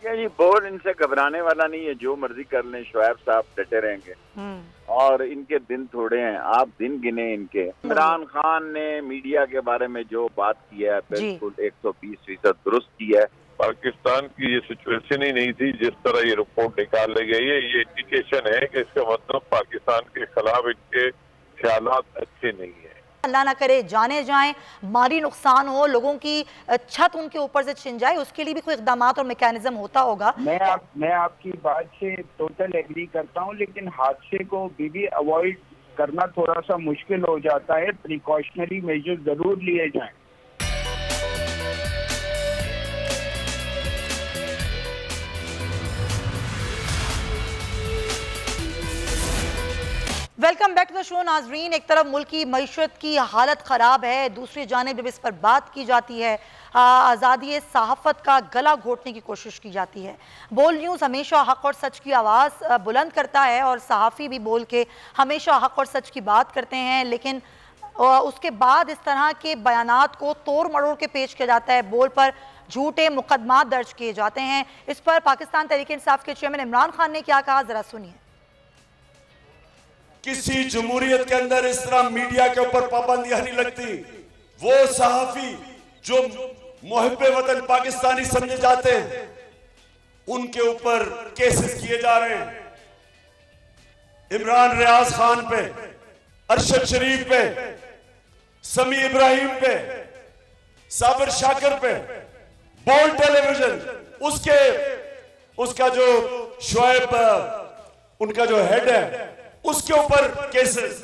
क्या जी, बोल इनसे घबराने वाला नहीं है, जो मर्जी कर लें, शुएब साहब डटे रहेंगे और इनके दिन थोड़े हैं। आप दिन गिने इनके। इमरान खान ने मीडिया के बारे में जो बात की है बिल्कुल 120% दुरुस्त की है। पाकिस्तान की ये सिचुएशन ही नहीं थी जिस तरह ये रिपोर्ट निकाल ली गई है। ये इंडिकेशन है कि इसका मतलब पाकिस्तान के खिलाफ इनके ख्यालात अच्छे नहीं है। अल्लाह ना करे जाने जाएं, माली नुकसान हो, लोगों की छत उनके ऊपर से छिन जाए, उसके लिए भी कोई इकदाम और मैकेनिज्म होता होगा। मैं आपकी बात से टोटल एग्री करता हूं, लेकिन हादसे को भी अवॉइड करना थोड़ा सा मुश्किल हो जाता है। प्रिकॉशनरी मेजर जरूर लिए जाएं। Welcome back to the show नाजरीन। एक तरफ मुल्क की मईशत की हालत ख़राब है, दूसरी जानिब जब इस पर बात की जाती है, आज़ादी सहाफ़त का गला घोटने की कोशिश की जाती है। बोल न्यूज़ हमेशा हक़ और सच की आवाज़ बुलंद करता है और सहाफ़ी भी बोल के हमेशा हक़ और सच की बात करते हैं, लेकिन उसके बाद इस तरह के बयानात को तोड़ मरोड़ के पेश किया जाता है। बोल पर झूठे मुकदमा दर्ज किए जाते हैं। इस पर पाकिस्तान तहरीक इंसाफ के चेयरमैन इमरान खान ने क्या कहा, ज़रा सुनिए। किसी जमहूरियत के अंदर इस तरह मीडिया के ऊपर पाबंदियां नहीं लगती। वो सहाफी जो मुहिब्बे वतन पाकिस्तानी समझे जाते हैं, उनके ऊपर केसेस किए जा रहे हैं। इमरान रियाज खान पे, अरशद शरीफ पे, समी इब्राहिम पे, साबिर शाकिर पे, बोल टेलीविजन उसका जो शुएब उनका जो हेड है उसके ऊपर केसेस।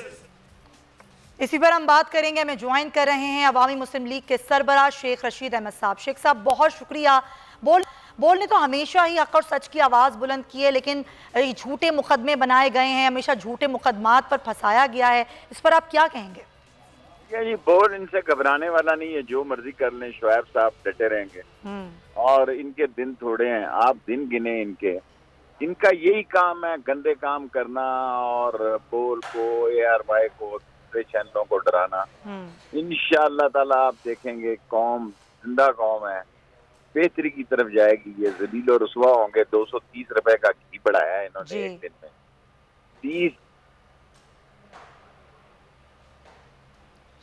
इसी पर हम बात करेंगे। हमें ज्वाइन कर रहे हैं अवामी मुस्लिम लीग के सरबराह शेख रशीद अहमद साहब। शेख साहब बहुत शुक्रिया। बोल ने तो हमेशा ही हक़ और सच की आवाज़ बुलंद की है, लेकिन झूठे मुकदमे बनाए गए हैं, हमेशा झूठे मुकदमात पर फंसाया गया है। इस पर आप क्या कहेंगे? क्या जी, बोल इनसे घबराने वाला नहीं है, जो मर्जी कर लें, शुएब साहब डटे रहेंगे और इनके दिन थोड़े हैं। आप दिन गिने इनके। इनका यही काम है, गंदे काम करना और बोल को, ARY को, दूसरे चैनलों को डराना। इंशाअल्लाह ताला आप देखेंगे कौम जिंदा कौम है, बेहतरी की तरफ जाएगी। ये जलील और रुसवा होंगे। 230 रुपए का घी बढ़ाया है इन्होंने एक दिन में। 30।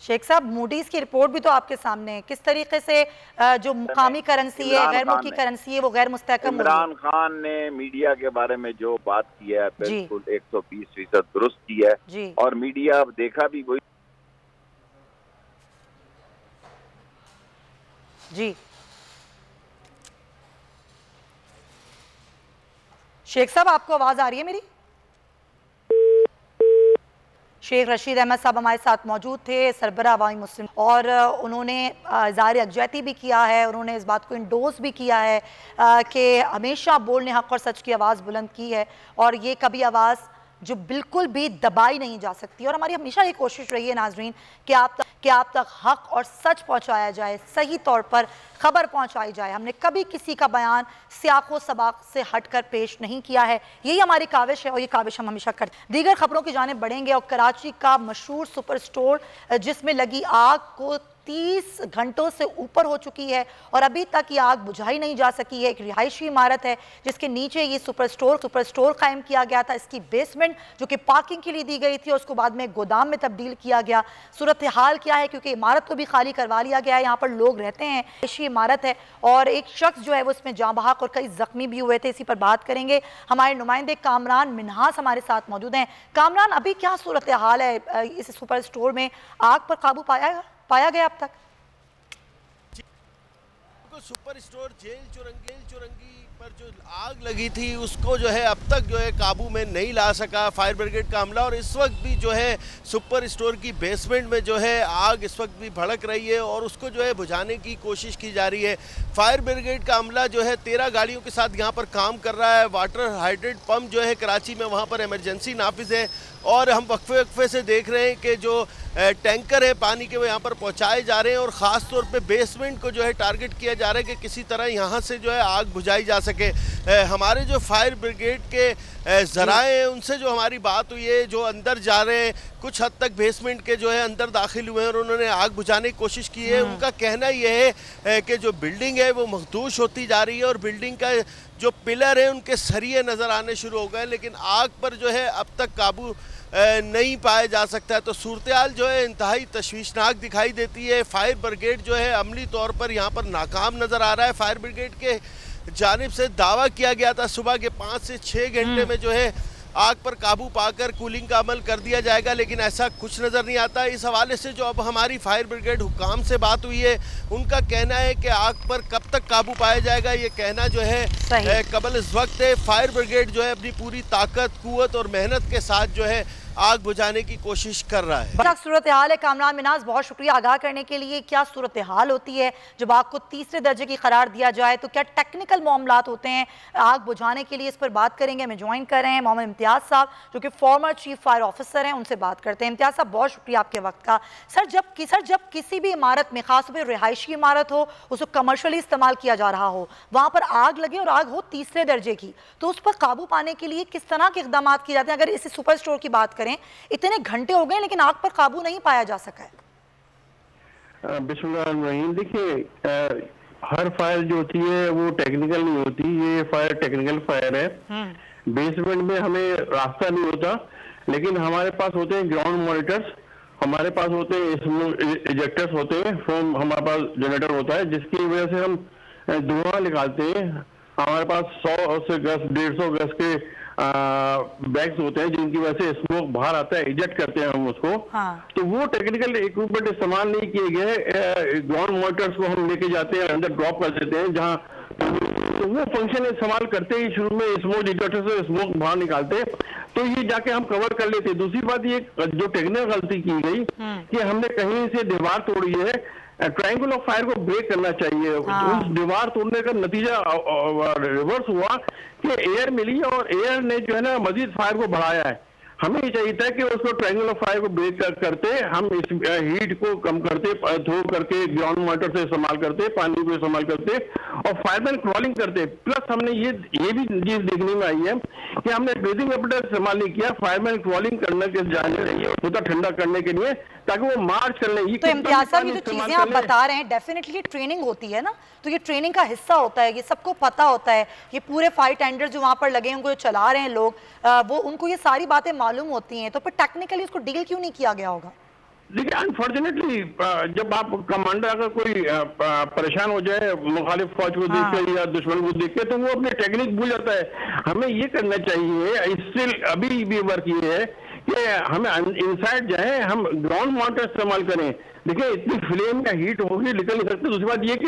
शेख साहब, मूडीज की रिपोर्ट भी तो आपके सामने है, किस तरीके से जो मुकामी करेंसी है, गैर मुल्की करेंसी है, वो गैर मुस्तहकम। इमरान खान ने मीडिया के बारे में जो बात की है बिल्कुल 120% दुरुस्त की है और मीडिया अब देखा भी वही। जी शेख साहब, आपको आवाज आ रही है मेरी? शेख रशीद अहमद साहब हमारे साथ मौजूद थे, सरबराह अवामी मुस्लिम, और उन्होंने इज़हार यकजहती भी किया है। उन्होंने इस बात को इंडोर्स भी किया है कि हमेशा बोल ने हक़ और सच की आवाज़ बुलंद की है और ये कभी आवाज़ जो बिल्कुल भी दबाई नहीं जा सकती। और हमारी हमेशा ये कोशिश रही है नाजरीन कि आप तक हक़ और सच पहुँचाया जाए, सही तौर पर खबर पहुँचाई जाए। हमने कभी किसी का बयान सियाक़ो सबाक़ से हटकर पेश नहीं किया है। यही हमारी काविश है और ये काविश हम हमेशा करते हैं। दीगर खबरों की जानिब बढ़ेंगे और कराची का मशहूर सुपर स्टोर जिसमें लगी आग को 30 घंटों से ऊपर हो चुकी है और अभी तक ये आग बुझाई नहीं जा सकी है। एक रिहायशी इमारत है जिसके नीचे ये सुपर स्टोर कायम किया गया था। इसकी बेसमेंट जो कि पार्किंग के लिए दी गई थी, उसको बाद में गोदाम में तब्दील किया गया। सूरत हाल क्या है, क्योंकि इमारत को भी खाली करवा लिया गया है, यहाँ पर लोग रहते हैं, रिहायशी इमारत है और एक शख्स जो है वो इसमें जाँ बहक और कई जख्मी भी हुए थे। इसी पर बात करेंगे। हमारे नुमाइंदे कामरान मिन्हास हमारे साथ मौजूद हैं। कामरान, अभी क्या सूरत हाल है इस सुपर स्टोर में? आग पर काबू पाया गया अब तक? सुपर स्टोर जेल चुरंगी पर जो आग लगी थी उसको जो है अब तक जो है काबू में नहीं ला सका फायर ब्रिगेड का अमला, और इस वक्त भी जो है सुपर स्टोर की बेसमेंट में जो है आग इस वक्त भी भड़क रही है और उसको जो है बुझाने की कोशिश की जा रही है। फायर ब्रिगेड का अमला जो है 13 गाड़ियों के साथ यहाँ पर काम कर रहा है। वाटर हाइड्रेंट पंप जो है कराची में, वहाँ पर इमरजेंसी नाफिज है और हम वक्फे से देख रहे हैं कि जो टैंकर है पानी के वो यहाँ पर पहुँचाए जा रहे हैं और ख़ास तौर पे बेसमेंट को जो है टारगेट किया जा रहा है कि किसी तरह यहाँ से जो है आग बुझाई जा सके। हमारे जो फायर ब्रिगेड के ज़राए हैं उनसे जो हमारी बात हुई है, जो अंदर जा रहे हैं कुछ हद तक बेसमेंट के जो है अंदर दाखिल हुए हैं और उन्होंने आग बुझाने की कोशिश की है। उनका कहना यह है कि जो बिल्डिंग है वो मखदूश होती जा रही है और बिल्डिंग का जो पिलर है उनके सरिये नज़र आने शुरू हो गए, लेकिन आग पर जो है अब तक काबू नहीं पाया जा सकता है। तो सूरत हाल जो है इंतहाई तशवीशनाक दिखाई देती है। फायर ब्रिगेड जो है अमली तौर पर यहाँ पर नाकाम नज़र आ रहा है। फायर ब्रिगेड के जानिब से दावा किया गया था सुबह के 5 से 6 घंटे में जो है आग पर काबू पाकर कूलिंग का अमल कर दिया जाएगा, लेकिन ऐसा कुछ नज़र नहीं आता। इस हवाले से जो अब हमारी फायर ब्रिगेड हुकाम से बात हुई है, उनका कहना है कि आग पर कब तक काबू पाया जाएगा ये कहना जो है कबल इस वक्त है। फायर ब्रिगेड जो है अपनी पूरी ताकत, कुव्वत और मेहनत के साथ जो है आग बुझाने की कोशिश कर रहा है। सूरत हाल है। कामरान मिनाज, बहुत शुक्रिया आगाह करने के लिए। क्या सूरत हाल होती है जब आग को तीसरे दर्जे की करार दिया जाए, तो क्या टेक्निकल मामलात होते हैं आग बुझाने के लिए? इस पर बात करेंगे। हमें ज्वाइन कर रहे हैं मोहम्मद इम्तियाज़ साहब, जो कि फॉर्मर चीफ फायर ऑफिसर हैं, उनसे बात करते हैं। इम्तियाज़ साहब, बहुत शुक्रिया आपके वक्त का। सर, जब किसी भी इमारत में, खासतौर पर रिहायशी इमारत हो, उसको कमर्शियली इस्तेमाल किया जा रहा हो, वहाँ पर आग लगे और आग हो तीसरे दर्जे की, तो उस पर काबू पाने के लिए किस तरह के इकदाम किए जाते हैं? अगर इस सुपर स्टोर की बात करें, इतने घंटे हो गए लेकिन आग पर काबू नहीं पाया जा सका है। बिस्मिल्लाहिर्रहमानिर्रहीम। देखिए, हर फायर जो होती है वो टेक्निकल नहीं होती, ये फायर टेक्निकल फायर है। बेसमेंट में हमें रास्ता नहीं होता, लेकिन हमारे पास होते हैं ग्राउंड मॉनिटर्स, हमारे पास होते हैं इजेक्टर्स होते हैं, फोम हमारे पास जनरेटर होता है, जिसकी वजह से हम धुआं निकालते हैं। हमारे पास 100 से गज 150 गज के बैग्स होते हैं, जिनकी वजह से स्मोक बाहर आता है, इजेक्ट करते हैं हम उसको। तो वो टेक्निकल इक्विपमेंट इस्तेमाल नहीं किए गए। ग्राउंड मॉनिटर्स को हम लेके जाते हैं, अंदर ड्रॉप कर देते हैं, जहाँ तो वो फंक्शन इस्तेमाल करते ही शुरू में स्मोक डिटेक्टर से स्मोक बाहर निकालते, तो ये जाके हम कवर कर लेते। दूसरी बात, ये जो टेक्निकल गलती की गई कि हमने कहीं से दीवार तोड़ी है, ट्रायंगल ऑफ फायर को ब्रेक करना चाहिए। उस दीवार तोड़ने का नतीजा रिवर्स हुआ कि एयर मिली और एयर ने जो है ना मजीद फायर को बढ़ाया है। हमें ये चाहिए था कि उसको ट्रायंगल ऑफ फायर को ब्रेक करते, हम इस हीट को कम करते, थ्रो करके ग्राउंड मॉनिटर से इस्तेमाल करते, पानी को इस्तेमाल करते और फायरमैन क्रॉलिंग करते। प्लस हमने ये भी चीज देखने में आई है कि हमने ब्रीथिंग एपरेटस इस्तेमाल नहीं किया, फायरमैन क्रॉलिंग करने के जाने होता ठंडा करने के लिए, ताकि वो मार्च कर ले। तो इम्तियाज साहब, ये जो चीजें आप बता रहे हैं, डेफिनेटली ट्रेनिंग होती है ना, तो ये ट्रेनिंग का हिस्सा होता है, ये सबको पता होता है। ये पूरे फायर टेंडर जो वहाँ पर लगे हैं, उनको जो चला रहे हैं लोग, वो उनको ये सारी बातें मालूम होती हैं, तो फिर टेक्निकली उसको डील क्यों नहीं किया गया होगा? देखिए, अनफॉर्चुनेटली जब आप कमांडर अगर कोई परेशान हो जाए मुखालिफ फौज को देख के या दुश्मन को देख के, तो वो अपनी टेक्निक भूल जाता है। हमें ये करना चाहिए, इससे अभी भी वर्क ये है कि हमें इनसाइड जाए, हम ग्राउंड मॉनिटर इस्तेमाल करें। देखिए, इतनी फ्लेम या हीट होगी, निकल नहीं सकते। दूसरी बात ये कि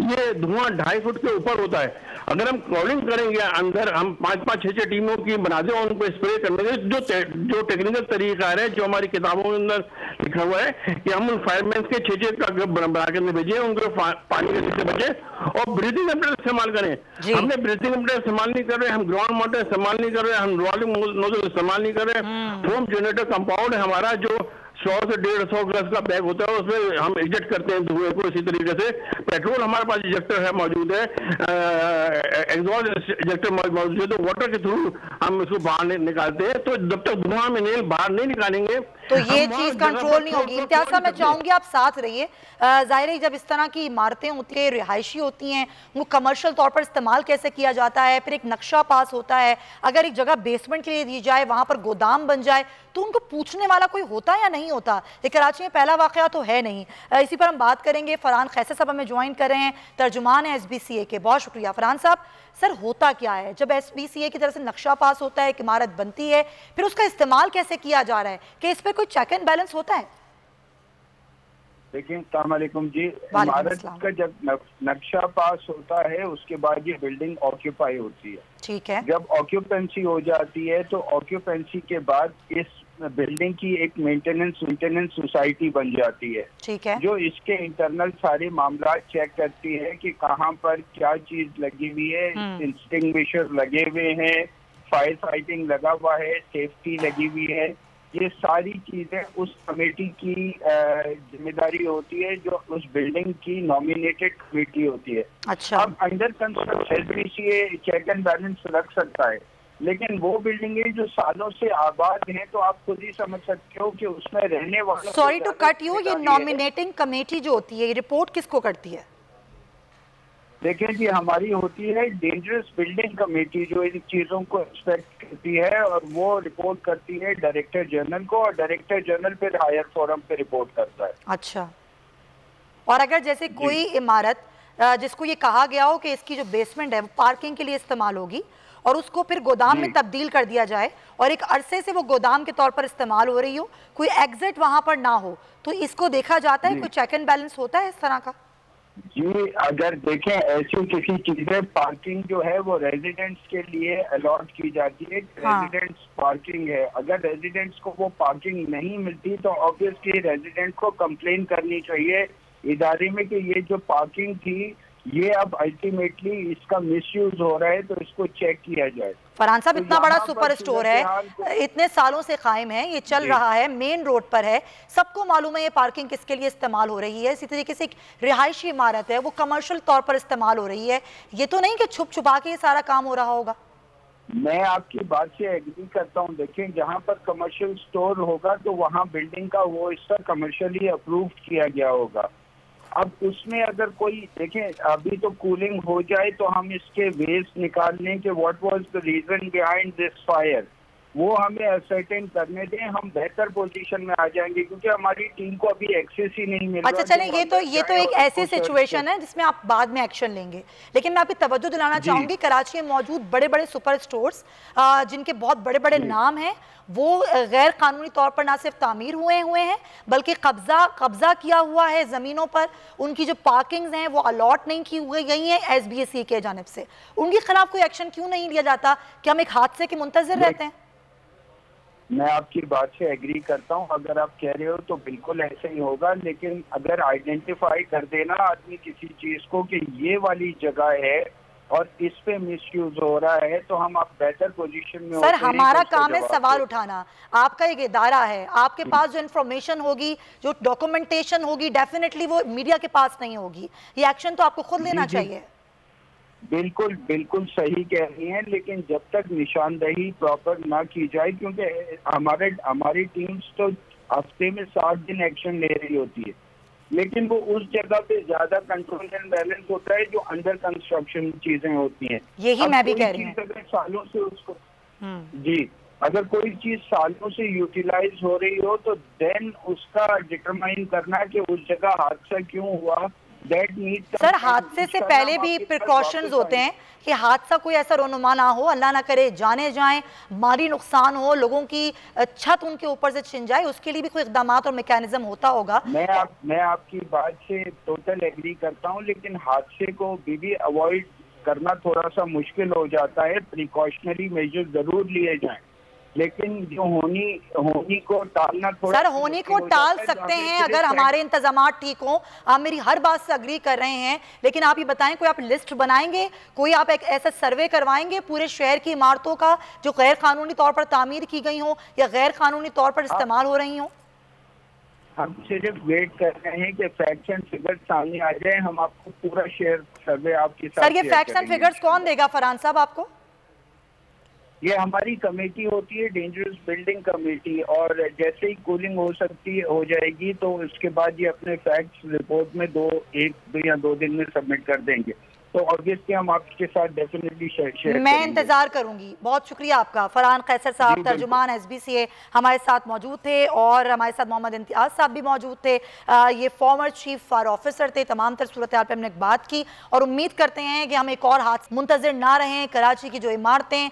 ये धुआं 2.5 फुट के ऊपर होता है। अगर हम क्रॉलिंग करेंगे अंदर, हम 5-5, 6-6 टीमों की बना दें और उनको स्प्रे करने के जो टेक्निकल तरीका है, जो हमारी किताबों के अंदर लिखा हुआ है कि हम उन फायरमैन के 6-6 का बना के भेजें, उनको पानी के से बचे और ब्रीथिंग एपरेटस इस्तेमाल करें। हमने ब्रीथिंग एपरेटस इस्तेमाल नहीं कर रहे, हम ग्राउंड मॉनिटर इस्तेमाल नहीं कर रहे, हम रोलिंग नोजल इस्तेमाल नहीं कर रहे। फोम जनरेटर कंपाउंड है हमारा, जो 100 से 150 ग्लास का बैग होता है, उसमें हम इजेक्ट करते हैं धुएं को। इसी तरीके से पेट्रोल हमारे पास इजेक्टर है, मौजूद है, एग्जॉस्ट इजेक्टर मौजूद है, तो वाटर के थ्रू हम इसको बाहर निकालते हैं। तो जब तक धुआं में नेल बाहर नहीं निकालेंगे तो ये चीज कंट्रोल नहीं होगी। इम्तियाज साहब, मैं चाहूंगी आप साथ रहिए। जाहिर है, जब इस तरह की इमारतें होती है, रिहायशी होती हैं, वो कमर्शियल तौर पर इस्तेमाल कैसे किया जाता है, फिर एक नक्शा पास होता है। अगर एक जगह बेसमेंट के लिए दी जाए, वहां पर गोदाम बन जाए, तो उनको पूछने वाला कोई होता है या नहीं होता? ये कराची में पहला वाकया तो है नहीं। इसी पर हम बात करेंगे। फरहान खैसर साहब हमें ज्वाइन कर रहे हैं, तर्जुमान है SBCA के। बहुत शुक्रिया फरहान साहब। सर, होता क्या है जब SBCA की तरफ से नक्शा पास होता है, एक इमारत बनती है, फिर उसका इस्तेमाल कैसे किया जा रहा है? कि इस पर कोई चेक एंड बैलेंस होता है? देखिए, अस्सलाम वालेकुम जी। इमारत का जब नक्शा पास होता है, उसके बाद ये बिल्डिंग ऑक्यूपाई होती है। ठीक है। जब ऑक्यूपेंसी हो जाती है, तो ऑक्यूपेंसी के बाद इस बिल्डिंग की एक मेंटेनेंस सोसाइटी बन जाती है। ठीक है। जो इसके इंटरनल सारे मामला चेक करती है कि कहाँ पर क्या चीज लगी हुई है, एक्सटिंग्विशर लगे हुए हैं, फायर फाइटिंग लगा हुआ है, सेफ्टी लगी हुई है। ये सारी चीजें उस कमेटी की जिम्मेदारी होती है, जो उस बिल्डिंग की नॉमिनेटेड कमेटी होती है। अच्छा। अब under construction SBCA check and balance रख सकता है, लेकिन वो बिल्डिंगें जो सालों से आबाद हैं तो आप खुद ही समझ सकते हो कि उसमें रहने वालों। सॉरी टू कट यू, ये नॉमिनेटिंग कमेटी जो होती है, ये रिपोर्ट किसको करती है? देखिए जी, हमारी होती है डेंजरस बिल्डिंग कमेटी जो इन चीजों को इंस्पेक्ट करती है और वो रिपोर्ट करती है डायरेक्टर जनरल को, और डायरेक्टर जनरल फिर हायर फोरम पे रिपोर्ट करता है। अच्छा, और अगर जैसे कोई इमारत जिसको ये कहा गया हो कि इसकी जो बेसमेंट है वो पार्किंग के लिए इस्तेमाल होगी और उसको फिर गोदाम में तब्दील कर दिया जाए और एक अरसे से वो गोदाम के तौर पर इस्तेमाल हो रही हो, कोई एग्जिट वहां पर ना हो, तो इसको देखा जाता है? कोई चेक एंड बैलेंस होता है इस तरह का? जी, अगर देखें ऐसी किसी चीजें, पार्किंग जो है वो रेजिडेंट्स के लिए अलॉट की जाती है। रेजिडेंट्स पार्किंग है, अगर रेजिडेंट्स को वो पार्किंग नहीं मिलती तो ऑब्वियसली रेजिडेंट को कंप्लेन करनी चाहिए इदारे में कि ये जो पार्किंग थी ये अब अल्टीमेटली इसका मिसयूज हो रहा है, तो इसको चेक किया जाए। फरहान साहब, इतना बड़ा सुपर स्टोर है, इतने सालों से कायम है, ये चल रहा है, मेन रोड पर है, सबको मालूम है ये पार्किंग किसके लिए इस्तेमाल हो रही है। इसी तरीके से एक रिहायशी इमारत है, वो कमर्शियल तौर पर इस्तेमाल हो रही है। ये तो नहीं कि छुप छुपा के ये सारा काम हो रहा होगा। मैं आपकी बात से एग्री करता हूँ। देखें, जहाँ पर कमर्शियल स्टोर होगा तो वहाँ बिल्डिंग का वो हिस्सा कमर्शियली अप्रूव किया गया होगा। अब उसमें अगर कोई देखें, अभी तो कूलिंग हो जाए तो हम इसके वेज निकाल लें कि what was the reason behind this fire, वो हमें असर्टेन करने दें, हम बेहतर पोजीशन में आ जाएंगे, क्योंकि हमारी टीम को अभी एक्सेस ही नहीं मिल रहा। अच्छा चलें, ये तो एक ऐसी सिचुएशन है जिसमें आप बाद में एक्शन लेंगे, लेकिन मैं आपकी तवज्जो दिलाना चाहूंगी, कराची में मौजूद बड़े बड़े सुपर स्टोर्स जिनके बहुत बड़े बड़े नाम हैं, वो गैर कानूनी तौर पर ना सिर्फ तामीर हुए हैं बल्कि कब्जा किया हुआ है ज़मीनों पर। उनकी जो पार्किंग्स हैं वो अलॉट नहीं की हुई गई हैं SBSE के जानिब से। उनके खिलाफ कोई एक्शन क्यों नहीं लिया जाता कि हम एक हादसे के मुंतज़िर रहते हैं? मैं आपकी बात से एग्री करता हूं, अगर आप कह रहे हो तो बिल्कुल ऐसा ही होगा, लेकिन अगर आइडेंटिफाई कर देना आदमी किसी चीज को कि ये वाली जगह है और इस पे मिसयूज हो रहा है, तो हम आप बेहतर पोजीशन में। सर, हमारा काम है सवाल उठाना, आपका एक इदारा है, आपके पास जो इन्फॉर्मेशन होगी, जो डॉक्यूमेंटेशन होगी, डेफिनेटली वो मीडिया के पास नहीं होगी। ये एक्शन तो आपको खुद लेना चाहिए। बिल्कुल बिल्कुल सही कह रही हैं, लेकिन जब तक निशानदेही प्रॉपर ना की जाए, क्योंकि हमारी टीम्स तो हफ्ते में 7 दिन एक्शन ले रही होती है, लेकिन वो उस जगह पे ज्यादा कंट्रोल एंड बैलेंस होता है जो अंडर कंस्ट्रक्शन चीजें होती हैं। यही मैं भी कह रही हूँ। अगर सालों से उसको जी, अगर कोई चीज सालों से यूटिलाइज हो रही हो तो देन उसका डिटरमाइन करना कि उस जगह हादसा क्यों हुआ। सर, हादसे से पहले भी प्रिकॉशंस होते हैं कि हादसा कोई ऐसा रोनुमा ना हो, अल्लाह ना करे जाने जाएं, माली नुकसान हो, लोगों की छत उनके ऊपर से छिन जाए, उसके लिए भी कोई इक़दाम और मैकेनिज्म होता होगा। मैं आपकी बात से टोटल एग्री करता हूं, लेकिन हादसे को भी अवॉइड करना थोड़ा सा मुश्किल हो जाता है। प्रिकॉशनरी मेजर जरूर लिए जाएं, लेकिन जो होनी को टालना थोड़ा। सर, होनी को टाल सकते हैं अगर हमारे इंतजामात ठीक हों। आप मेरी हर बात से अग्री कर रहे हैं, लेकिन आप ये बताएं, कोई आप लिस्ट बनाएंगे, कोई आप एक ऐसा सर्वे करवाएंगे पूरे शहर की इमारतों का जो गैर कानूनी तौर पर तामीर की गई हो या गैर कानूनी तौर पर इस्तेमाल हो रही हो? हम सिर्फ वेट कर रहे हैं कि फैक्ट्स एंड फिगर्स सामने आ जाए, हम आपको पूरा शेयर सर्वे आपके साथ। सर, ये फैक्ट्स एंड फिगर्स कौन देगा फरहान साहब आपको? ये हमारी कमेटी होती है, डेंजरस बिल्डिंग कमेटी, और जैसे ही कूलिंग हो जाएगी तो उसके बाद ये अपने फैक्ट्स रिपोर्ट में 1 या 2 दिन में सबमिट कर देंगे। तो ऑब्वियसली हम आपके साथ डेफिनेटली शेयर मैं इंतजार करूंगी। बहुत शुक्रिया आपका। फरहान कैसर साहब, तर्जुमान SBCA हमारे साथ मौजूद थे, और हमारे साथ मोहम्मद इम्तियाज साहब भी मौजूद थे। ये फॉर्मर चीफ फायर ऑफिसर थे। तमाम तर सूरत हाल पर हमने बात की और उम्मीद करते हैं कि हम एक और हादसा मुंतजर ना रहें। कराची की जो इमारतें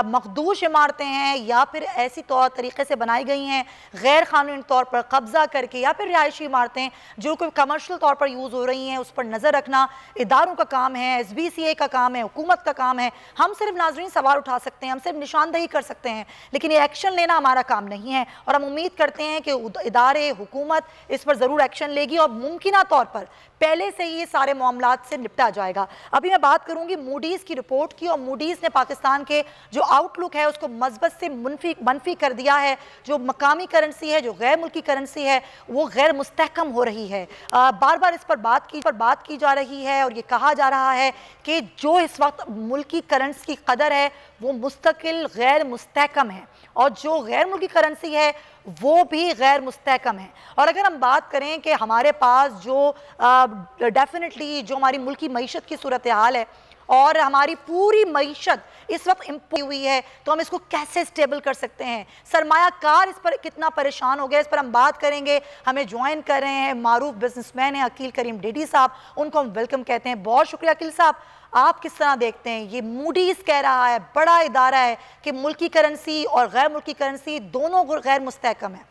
मखदूश इमारतें हैं या फिर ऐसी तौर तरीके से बनाई गई हैं गैर कानूनी तौर पर कब्जा करके, या फिर रिहायशी इमारतें जो कोई कमर्शियल तौर पर यूज़ हो रही हैं, उस पर नज़र रखना इदारों का काम है, SBCA का काम है, हुकूमत का काम है। हम सिर्फ नाजरीन सवाल उठा सकते हैं, हम सिर्फ निशानदेही कर सकते हैं, लेकिन ये एक्शन लेना हमारा काम नहीं है। और हम उम्मीद करते हैं कि इदारे, हुकूमत इस पर ज़रूर एक्शन लेगी और मुमकिना तौर पर पहले से ही ये सारे मामलात से निपटा जाएगा। अभी मैं बात करूंगी मूडीज़ की रिपोर्ट की, और मूडीज़ ने पाकिस्तान के जो आउटलुक है उसको मज़बत से मनफी कर दिया है। जो मकामी करेंसी है, जो गैर मुल्की करेंसी है, वो गैर मुस्तहकम हो रही है। बार बार इस पर बात की जा रही है और ये कहा जा रहा है है कि जो इस वक्त मुल्क की करेंसी की कदर है वो मुस्तकिल गैर मुस्तहकम है और जो गैर मुल्की करेंसी है वो भी गैर मुस्तहकम है। और अगर हम बात करें कि हमारे पास जो डेफिनेटली जो हमारी मुल्की मईशत की सूरत हाल है और हमारी पूरी मईशत इस वक्त इम्पोर्ट हुई है, तो हम इसको कैसे स्टेबल कर सकते हैं, सरमायाकार इस पर कितना परेशान हो गया, इस पर हम बात करेंगे। हमें ज्वाइन कर रहे हैं मारूफ बिजनेसमैन हैं अकील करीम डेडी साहब, उनको हम वेलकम कहते हैं। बहुत शुक्रिया अकील साहब। आप किस तरह देखते हैं, ये मूडीज कह रहा है, बड़ा इदारा है, कि मुल्की करेंसी और गैर मुल्की करेंसी दोनों गैर मुस्तहकम है?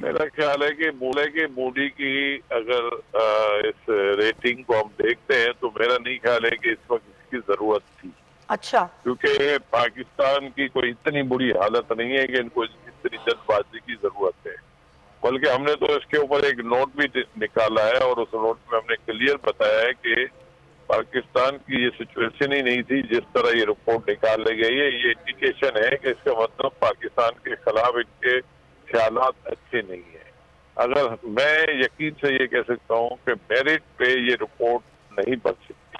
मेरा ख्याल है कि मूडी की अगर इस रेटिंग को हम देखते हैं तो मेरा नहीं ख्याल है कि इस वक्त इसकी जरूरत थी। अच्छा। क्योंकि पाकिस्तान की कोई इतनी बुरी हालत नहीं है कि इनको इतनी जल्दबाजी की जरूरत है, बल्कि हमने तो इसके ऊपर एक नोट भी निकाला है और उस नोट में हमने क्लियर बताया है कि पाकिस्तान की ये सिचुएशन ही नहीं थी जिस तरह ये रिपोर्ट निकाल गई है। ये इंडिकेशन है कि इसका मतलब पाकिस्तान के खिलाफ इनके ख्यालात अच्छे नहीं है। अगर मैं यकीन से ये कह सकता हूँ कि मेरिट पे ये रिपोर्ट नहीं बन सकती।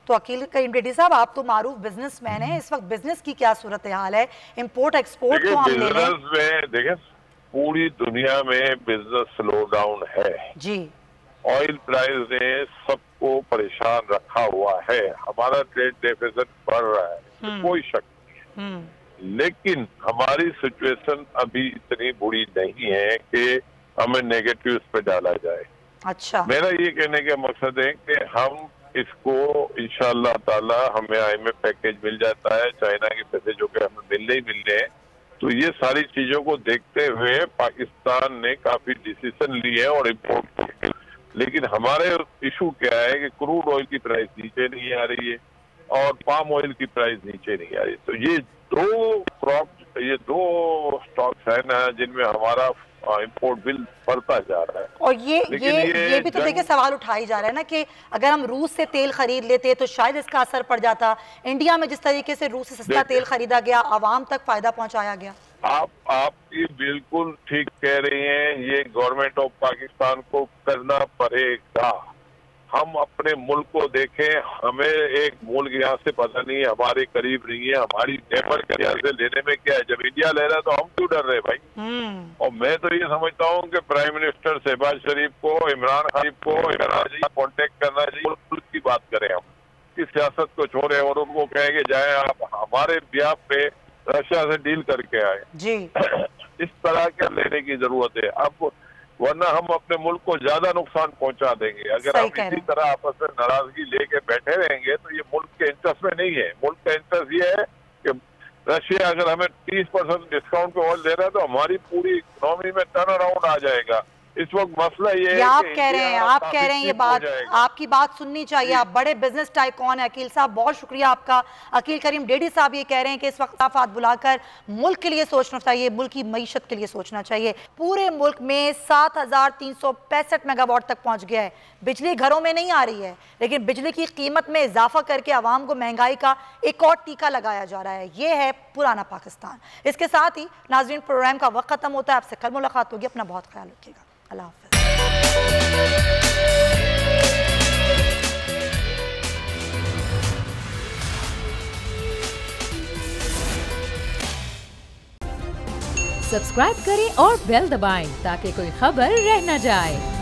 तो अकील करीम डेडी साहब, आप तो मारूफ बिजनेसमैन हैं, इस वक्त बिजनेस की क्या सूरत हाल है, इंपोर्ट एक्सपोर्ट को हम ले लें? बिजनेस में देखें, पूरी दुनिया में बिजनेस स्लो डाउन है जी। ऑयल प्राइस ने सबको परेशान रखा हुआ है, हमारा ट्रेड डेफिसिट बढ़ रहा है, कोई शक नहीं है। लेकिन हमारी सिचुएशन अभी इतनी बुरी नहीं है कि हमें नेगेटिव पे डाला जाए। अच्छा। मेरा ये कहने का मकसद है कि हम इसको इंशाअल्लाह ताला हमें IMF पैकेज मिल जाता है, चाइना के पैसे जो कि हमें मिलने ही मिलने हैं, तो ये सारी चीजों को देखते हुए पाकिस्तान ने काफी डिसीजन लिए हैं और इम्पोर्ट। लेकिन हमारे इशू क्या है कि क्रूड ऑयल की प्राइस नीचे नहीं आ रही है और पाम ऑयल की प्राइस नीचे नहीं आ रही। तो ये दो स्टॉक्स है ना जिनमें हमारा इंपोर्ट बिल बढ़ता जा रहा है। और ये भी तो देखिए सवाल उठाई जा रहा है ना कि अगर हम रूस से तेल खरीद लेते तो शायद इसका असर पड़ जाता। इंडिया में जिस तरीके से रूस से सस्ता तेल खरीदा गया, आवाम तक फायदा पहुंचाया गया। आपकी बिल्कुल ठीक कह रही हैं, ये गवर्नमेंट ऑफ पाकिस्तान को करना पड़ेगा। हम अपने मुल्क को देखें, हमें एक मुल्क यहाँ से पता नहीं है, हमारे करीब नहीं है, हमारी नेबर के यहाँ से लेने में क्या है। जब इंडिया ले रहा है तो हम क्यों डर रहे भाई? और मैं तो ये समझता हूँ कि प्राइम मिनिस्टर शहबाज शरीफ को, इमरान खान को कॉन्टेक्ट करना चाहिए, मुल्क की बात करें, हम इस सियासत को छोड़े और उनको कहें कि जाए आप हमारे ब्याह पे रशिया से डील करके आए जी। इस तरह के लेने की जरूरत है अब, वरना हम अपने मुल्क को ज्यादा नुकसान पहुंचा देंगे। अगर हम इसी तरह आपस में नाराजगी लेके बैठे रहेंगे तो ये मुल्क के इंटरेस्ट में नहीं है। मुल्क का इंटरेस्ट ये है कि रशिया अगर हमें 30% डिस्काउंट पे ऑयल दे रहा है तो हमारी पूरी इकोनॉमी में टर्न अराउंड आ जाएगा। इस वक्त मसला ये है आप कह रहे हैं ये बात, आपकी बात सुननी चाहिए। आप बड़े बिजनेस टाइकॉन है अकील साहब, बहुत शुक्रिया आपका। अकील करीम डेडी साहब ये कह रहे हैं कि इस वक्त आफात बुलाकर मुल्क के लिए सोचना चाहिए, मुल्क की मईशत के लिए सोचना चाहिए। पूरे मुल्क में 7365 मेगावाट तक पहुंच गया है। बिजली घरों में नहीं आ रही है, लेकिन बिजली की कीमत में इजाफा करके आवाम को महंगाई का एक और टीका लगाया जा रहा है। ये है पुराना पाकिस्तान। इसके साथ ही नाज़रीन, प्रोग्राम का वक्त खत्म होता है। आपसे कल मुलाकात होगी, अपना बहुत ख्याल रखिएगा। अल्लाह हाफ़िज़। सब्सक्राइब करें और बेल दबाएं ताकि कोई खबर रह न जाए।